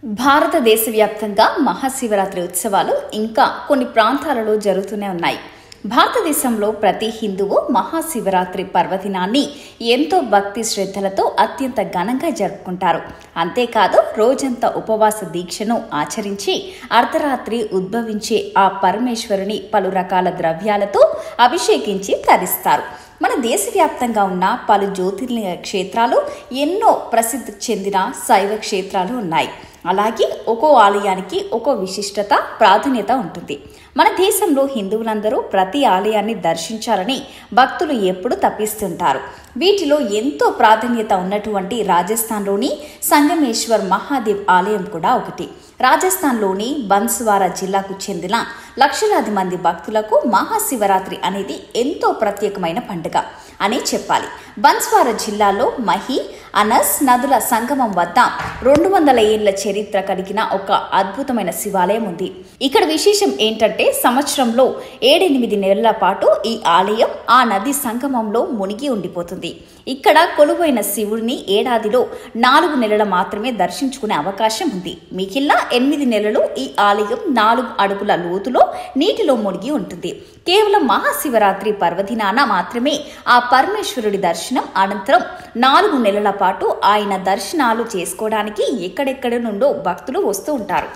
భారతదేశ వ్యాప్తంగా మహాశివరాత్రి ఉత్సవాలు ఇంకా కొన్ని ప్రాంతాలలో జరుగుతూనే ఉన్నాయి. భారతదేశంలో ప్రతి హిందువు మహాశివరాత్రి పర్వదినాన్ని ఎంతో భక్తి శ్రద్ధలతో అత్యంత ఘనంగా జరుపుకుంటారు. అంతేకాదు రోజంతా ఉపవాస దీక్షను ఆచరించి అర్ధరాత్రి ఉద్భవించే ఆ పరమేశ్వరుని పలు రకాల ద్రవ్యాలతో అభిషేకించి తరిస్తారు. మన దేశవ్యాప్తంగా ఉన్న పలు జ్యోతిర్లింగ క్షేత్రాలు, ఎన్నో ప్రసిద్ధి చెందిన శైవ క్షేత్రాలు ఉన్నాయి. అలాగే ఒక్కో ఆలయానికి ఒక్కో విశిష్టత, ప్రాధాన్యత ఉంటుంది. మన దేశంలో హిందువులందరూ ప్రతి ఆలయాన్ని దర్శించాలని భక్తులు ఎప్పుడూ తప్పిస్తుంటారు. వీటిలో ఎంతో ప్రాధాన్యత ఉన్నటువంటి రాజస్థాన్లోని సంగమేశ్వర్ మహాదేవ్ ఆలయం కూడా ఒకటి. రాజస్థాన్లోని బన్స్వారా జిల్లాకు చెందిన లక్షలాది మంది భక్తులకు మహాశివరాత్రి అనేది ఎంతో ప్రత్యేకమైన పండుగ అని చెప్పాలి. బన్స్వారా జిల్లాలో మహి, అనస్ నదుల సంగమం వద్ద 200 ఏళ్ల చరిత్ర కలిగిన ఒక అద్భుతమైన శివాలయం ఉంది. ఇక్కడ విశేషం ఏంటంటే సంవత్సరంలో 7-8 నెలల పాటు ఈ ఆలయం ఆ నది సంగమంలో మునిగి ఉండిపోతుంది. ఇక్కడ కొలువైన శివుడిని ఏడాదిలో 4 నెలలు మాత్రమే దర్శించుకునే అవకాశం ఉంది. మిగిలిన 8 నెలలు ఈ ఆలయం 4 అడుగుల లోతులో నీటిలో మునిగి ఉంటుంది. కేవలం మహాశివరాత్రి పర్వదినాన మాత్రమే ఆ పరమేశ్వరుడి దర్శనం. అనంతరం 4 నెలల పాటు ఆయన దర్శనాలు చేసుకోవడానికి ఎక్కడెక్కడి నుండో భక్తులు వస్తూ ఉంటారు.